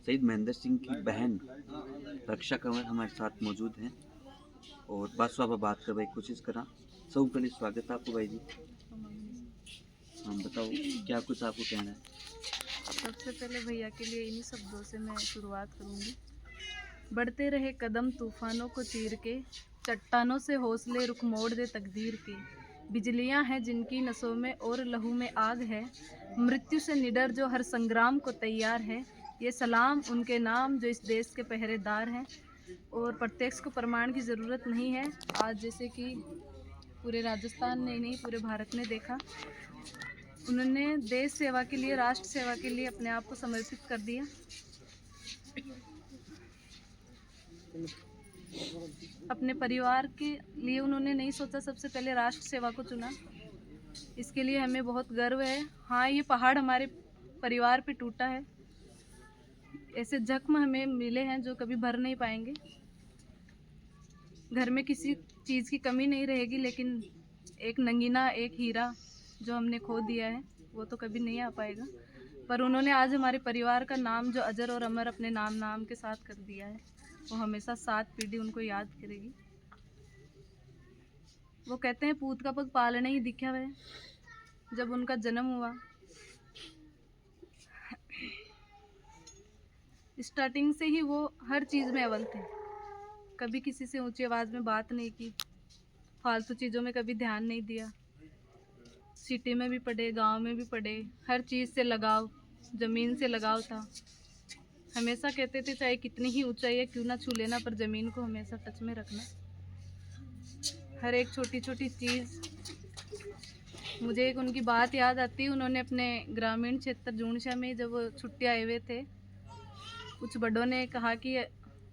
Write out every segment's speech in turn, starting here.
शहीद महेंद्र सिंह की बहन रक्षा कंवर हमारे साथ मौजूद हैं और बात करने की कोशिश करा। सब पहले स्वागत है आपको भाई जी। हम बताओ क्या कुछ आपको कहना है। सबसे पहले भैया के लिए इन्हीं शब्दों से मैं शुरुआत करूंगी। बढ़ते रहे कदम तूफानों को चीर के, चट्टानों से हौसले रुख मोड़ दे तकदीर के। बिजलियां हैं जिनकी नसों में और लहू में आग है, मृत्यु से निडर जो हर संग्राम को तैयार है। ये सलाम उनके नाम जो इस देश के पहरेदार हैं। और प्रत्यक्ष को प्रमाण की ज़रूरत नहीं है। आज जैसे कि पूरे राजस्थान ने नहीं पूरे भारत ने देखा, उन्होंने देश सेवा के लिए, राष्ट्र सेवा के लिए अपने आप को समर्पित कर दिया। अपने परिवार के लिए उन्होंने नहीं सोचा, सबसे पहले राष्ट्र सेवा को चुना। इसके लिए हमें बहुत गर्व है। हाँ, ये पहाड़ हमारे परिवार पे टूटा है। ऐसे जख्म हमें मिले हैं जो कभी भर नहीं पाएंगे। घर में किसी चीज़ की कमी नहीं रहेगी, लेकिन एक नगीना, एक हीरा जो हमने खो दिया है वो तो कभी नहीं आ पाएगा। पर उन्होंने आज हमारे परिवार का नाम जो अजर और अमर अपने नाम नाम के साथ कर दिया है, वो हमेशा 7 पीढ़ी उनको याद करेगी। वो कहते हैं पूत का पग पालने ही दिखा है। जब उनका जन्म हुआ, स्टार्टिंग से ही वो हर चीज़ में अव्वल थे। कभी किसी से ऊंची आवाज़ में बात नहीं की, फालतू चीज़ों में कभी ध्यान नहीं दिया। सिटी में भी पढ़े, गांव में भी पढ़े, हर चीज़ से लगाव, ज़मीन से लगाव था। हमेशा कहते थे चाहे कितनी ही ऊंचाई है क्यों ना छू लेना, पर ज़मीन को हमेशा टच में रखना। हर एक छोटी छोटी चीज़। मुझे एक उनकी बात याद आती है। उन्होंने अपने ग्रामीण क्षेत्र जूनशा में जब वो छुट्टी आए हुए थे, कुछ बड़ों ने कहा कि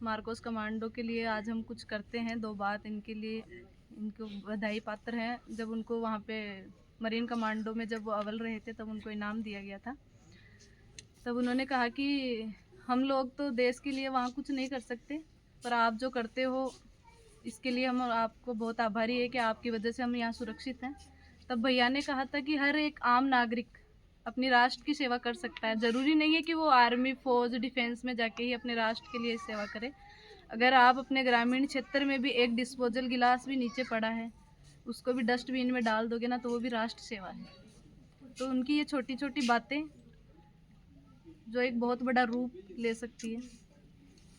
मार्कोस कमांडो के लिए आज हम कुछ करते हैं, 2 बात इनके लिए, इनको बधाई पात्र हैं। जब उनको वहाँ पे मरीन कमांडो में जब वो अव्वल रहे थे तब उनको इनाम दिया गया था। तब उन्होंने कहा कि हम लोग तो देश के लिए वहाँ कुछ नहीं कर सकते, पर आप जो करते हो इसके लिए हम आपको बहुत आभारी है कि आपकी वजह से हम यहाँ सुरक्षित हैं। तब भैया ने कहा था कि हर एक आम नागरिक अपनी राष्ट्र की सेवा कर सकता है। ज़रूरी नहीं है कि वो आर्मी, फौज, डिफेंस में जाके ही अपने राष्ट्र के लिए सेवा करे। अगर आप अपने ग्रामीण क्षेत्र में भी एक डिस्पोजल गिलास भी नीचे पड़ा है, उसको भी डस्टबिन में डाल दोगे ना, तो वो भी राष्ट्र सेवा है। तो उनकी ये छोटी छोटी बातें जो एक बहुत बड़ा रूप ले सकती है।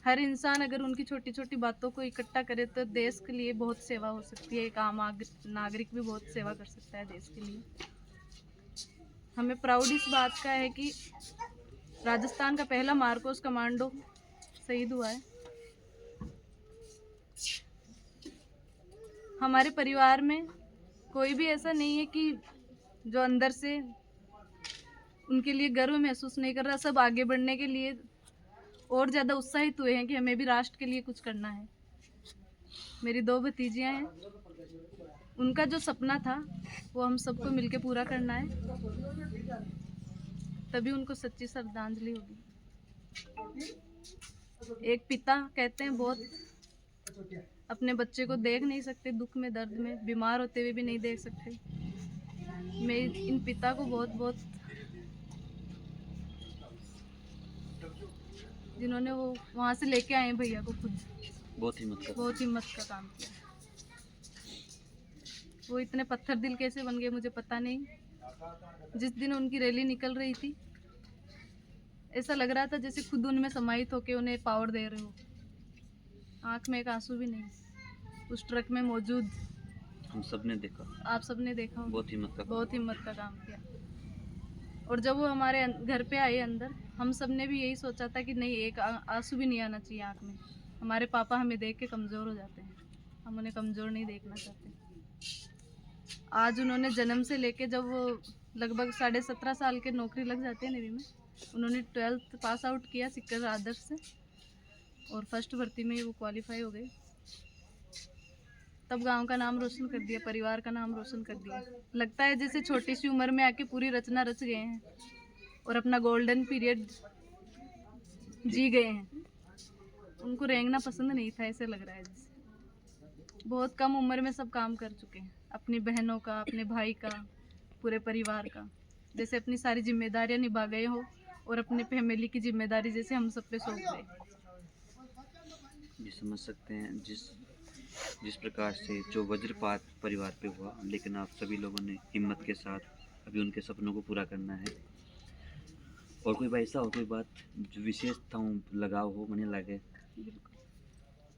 हर इंसान अगर उनकी छोटी छोटी बातों को इकट्ठा करे तो देश के लिए बहुत सेवा हो सकती है। एक आम नागरिक भी बहुत सेवा कर सकता है देश के लिए। हमें प्राउड इस बात का है कि राजस्थान का पहला मार्कोस कमांडो शहीद हुआ है। हमारे परिवार में कोई भी ऐसा नहीं है कि जो अंदर से उनके लिए गर्व महसूस नहीं कर रहा। सब आगे बढ़ने के लिए और ज़्यादा उत्साहित हुए हैं कि हमें भी राष्ट्र के लिए कुछ करना है। मेरी 2 भतीजियाँ हैं, उनका जो सपना था वो हम सबको मिलके पूरा करना है, तभी उनको सच्ची श्रद्धांजलि होगी। एक पिता कहते हैं बहुत अपने बच्चे को देख नहीं सकते, दुख में, दर्द में, बीमार होते हुए भी नहीं देख सकते। मैं इन पिता को बहुत बहुत, जिन्होंने वो वहाँ से लेके आए भैया को, खुद बहुत हिम्मत का काम किया। वो इतने पत्थर दिल कैसे बन गए मुझे पता नहीं। जिस दिन उनकी रैली निकल रही थी, ऐसा लग रहा था जैसे खुद उनमें समाहित होकर उन्हें पावर दे रहे हो। आँख में एक आंसू भी नहीं। उस ट्रक में मौजूद हम सब ने देखा, आप सब ने देखा, बहुत हिम्मत का काम किया। और जब वो हमारे घर पे आए अंदर, हम सब ने भी यही सोचा था कि नहीं, एक आंसू भी नहीं आना चाहिए आँख में। हमारे पापा हमें देख के कमज़ोर हो जाते हैं, हम उन्हें कमज़ोर नहीं देखना चाहते। आज उन्होंने जन्म से लेके जब वो लगभग 17.5 साल के नौकरी लग जाते हैं नेवी में, उन्होंने 12th पास आउट किया सिक्कर आदर्श से और फर्स्ट भर्ती में वो क्वालिफाई हो गए। तब गांव का नाम रोशन कर दिया, परिवार का नाम रोशन कर दिया। लगता है जैसे छोटी सी उम्र में आके पूरी रचना रच गए हैं और अपना गोल्डन पीरियड जी गए हैं। उनको रेंगना पसंद नहीं था, ऐसे लग रहा है जैसे बहुत कम उम्र में सब काम कर चुके हैं, अपनी बहनों का, अपने भाई का, पूरे परिवार का, जैसे अपनी सारी जिम्मेदारियां निभा गए हो और अपने फैमिली की जिम्मेदारी जैसे हम सब पे सौंप गए। ये समझ सकते हैं जिस जिस प्रकार से जो वज्रपात परिवार पे हुआ, लेकिन आप सभी लोगों ने हिम्मत के साथ अभी उनके सपनों को पूरा करना है। और कोई भाई साहब कोई बात जो विशेष था लगाव हो मने लगे बिल्कुल।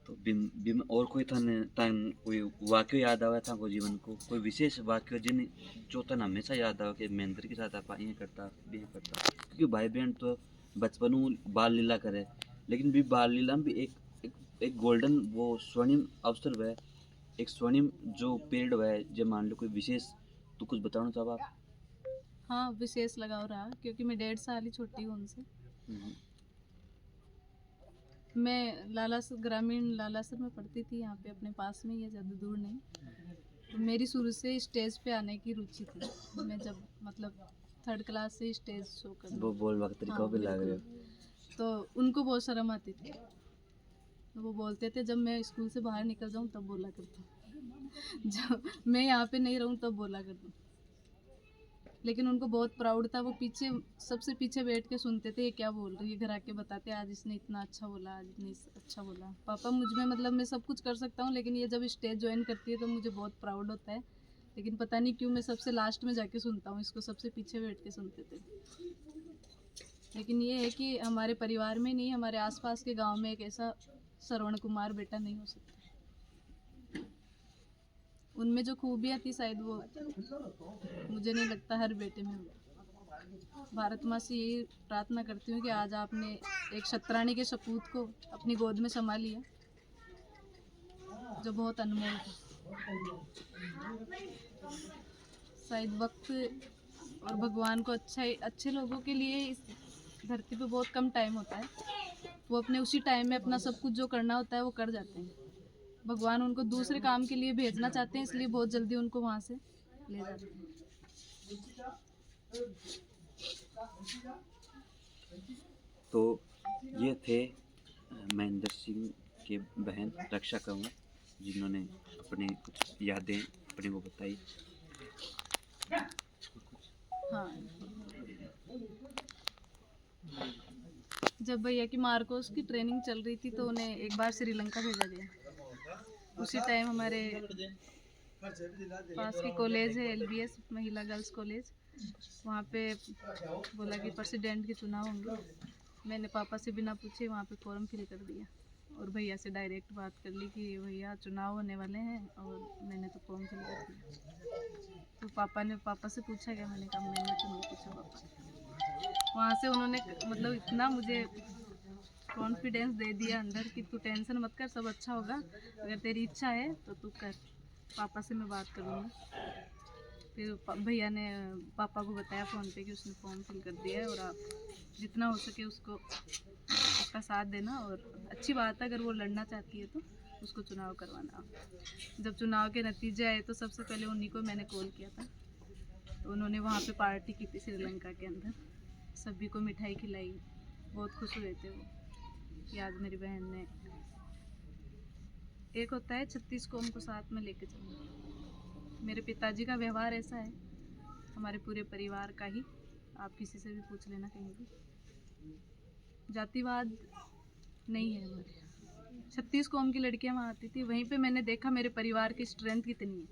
तो बिम और कोई तन कोई वाक्य याद आवा था को जीवन को कोई विशेष वाक्य जिन जो तन हमेशा याद आवा कि महेंद्र के साथ आप ये करता क्योंकि भाई बहन तो बचपन में बाल लीला करे, लेकिन भी बाल लीला में भी एक गोल्डन वो स्वर्णिम अवसर वह एक स्वर्णिम जो पीरियड वह जो मान लो कोई विशेष तो कुछ बताना चाहो आप? हाँ, विशेष लगाव रहा क्योंकि मैं 1.5 साल ही छोटी हूँ उनसे। मैं लालासर ग्रामीण लालासर में पढ़ती थी, यहाँ पे अपने पास में ही है, ज़्यादा दूर नहीं। तो मेरी शुरू से स्टेज पे आने की रुचि थी। मैं जब मतलब 3rd क्लास से स्टेज शो कर वो बोल वक्त तरीका भी लग रहे तो उनको बहुत शर्म आती थी। तो वो बोलते थे जब मैं स्कूल से बाहर निकल जाऊँ तब बोला करता जब मैं यहाँ पे नहीं रहूँ तब बोला करता। लेकिन उनको बहुत प्राउड था, वो पीछे सबसे पीछे बैठ के सुनते थे ये क्या बोल रही है, घर आके बताते आज इसने इतना अच्छा बोला, आज इतनी अच्छा बोला। पापा मुझ में मतलब मैं सब कुछ कर सकता हूँ, लेकिन ये जब स्टेज ज्वाइन करती है तो मुझे बहुत प्राउड होता है। लेकिन पता नहीं क्यों मैं सबसे लास्ट में जाके सुनता हूँ, इसको सबसे पीछे बैठ के सुनते थे। लेकिन ये है कि हमारे परिवार में नहीं, हमारे आसपास के गांव में एक ऐसा श्रवण कुमार बेटा नहीं हो सकता। उनमें जो खूबियाँ थी शायद वो मुझे नहीं लगता हर बेटे में हो। भारत माँ से यही प्रार्थना करती हूँ कि आज आपने एक क्षत्राणी के सपूत को अपनी गोद में संभाल लिया, जो बहुत अनमोल था। शायद वक्त और भगवान को अच्छे लोगों के लिए इस धरती पे बहुत कम टाइम होता है। वो अपने उसी टाइम में अपना सब कुछ जो करना होता है वो कर जाते हैं। भगवान उनको दूसरे काम के लिए भेजना चाहते हैं, इसलिए बहुत जल्दी उनको वहाँ से ले जाते हैं। तो ये थे महेंद्र सिंह के बहन रक्षा कंवर, जिन्होंने अपनी कुछ यादें अपने को बताई। हाँ, जब भैया की मार्कोस की ट्रेनिंग चल रही थी तो उन्हें एक बार श्रीलंका भेजा गया। उसी टाइम हमारे पास की कॉलेज है LBS महिला गर्ल्स कॉलेज, वहाँ पे बोला कि प्रेसिडेंट के चुनाव होंगे। मैंने पापा से बिना पूछे वहाँ पे फॉर्म फिल कर दिया और भैया से डायरेक्ट बात कर ली कि भैया चुनाव होने वाले हैं, और मैंने तो फॉर्म फिल कर दिया। तो पापा से पूछा क्या, मैंने कहा मैंने तो नहीं पूछा पापा। वहाँ से उन्होंने मतलब इतना मुझे कॉन्फिडेंस दे दिया अंदर कि तू टेंशन मत कर, सब अच्छा होगा, अगर तेरी इच्छा है तो तू कर, पापा से मैं बात करूँगा। फिर भैया ने पापा को बताया फ़ोन पे कि उसने फॉर्म फिल कर दिया है और आप जितना हो सके उसको उसका साथ देना, और अच्छी बात है अगर वो लड़ना चाहती है तो उसको चुनाव करवाना। जब चुनाव के नतीजे आए तो सबसे पहले उन्हीं को मैंने कॉल किया था। तो उन्होंने वहाँ पे पार्टी की थी श्रीलंका के अंदर, सभी को मिठाई खिलाई, बहुत खुश हुए थे वो कि आज मेरी बहन ने, एक होता है 36 कौम को साथ में लेके चलना। मेरे पिताजी का व्यवहार ऐसा है, हमारे पूरे परिवार का ही, आप किसी से भी पूछ लेना कहीं भी, जातिवाद नहीं है हमारे। 36 कौम की लड़कियां वहाँ आती थी, वहीं पे मैंने देखा मेरे परिवार की स्ट्रेंथ कितनी है,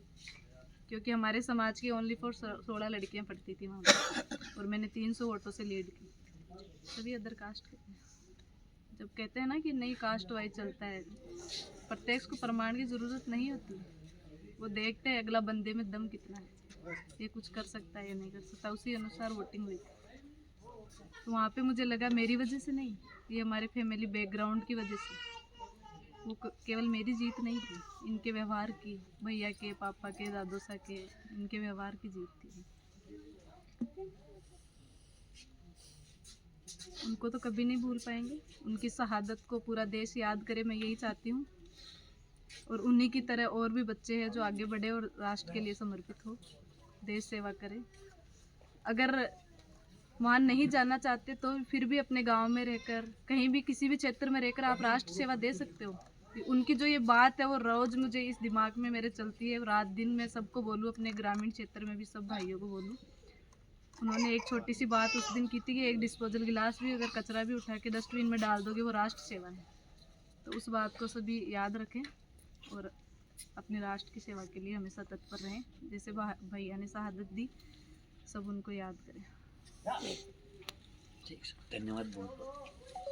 क्योंकि हमारे समाज की ओनली फॉर 16 लड़कियां पढ़ती थी वहाँ पर, और मैंने 300 वोटों से लीड की। सभी अदर कास्ट के, जब कहते हैं ना कि नहीं कास्ट वाइज चलता है, प्रत्यक्ष को प्रमाण की ज़रूरत नहीं होती, वो देखते हैं अगला बंदे में दम कितना है, ये कुछ कर सकता है या नहीं कर सकता, उसी अनुसार वोटिंग हुई थी। तो वहाँ पे मुझे लगा मेरी वजह से नहीं, ये हमारे फैमिली बैकग्राउंड की वजह से, वो केवल मेरी जीत नहीं थी, इनके व्यवहार की, भैया के, पापा के, दादोसा के, इनके व्यवहार की जीत थी। उनको तो कभी नहीं भूल पाएंगे, उनकी शहादत को पूरा देश याद करे, मैं यही चाहती हूँ। और उन्हीं की तरह और भी बच्चे हैं जो आगे बढ़े और राष्ट्र के लिए समर्पित हो, देश सेवा करें। अगर वहाँ नहीं जाना चाहते तो फिर भी अपने गांव में रहकर, कहीं भी किसी भी क्षेत्र में रहकर आप राष्ट्र सेवा दे सकते हो। उनकी जो ये बात है वो रोज़ मुझे इस दिमाग में मेरे चलती है, रात दिन मैं सबको बोलूँ, अपने ग्रामीण क्षेत्र में भी सब भाइयों को बोलूँ उन्होंने एक छोटी सी बात उस दिन की थी कि एक डिस्पोजल गिलास भी अगर कचरा भी उठा के डस्टबिन में डाल दोगे वो राष्ट्र सेवा है। तो उस बात को सभी याद रखें और अपने राष्ट्र की सेवा के लिए हमेशा तत्पर रहें। जैसे भैया ने शहादत दी, सब उनको याद करें। ठीक है, धन्यवाद बहुत बहुत।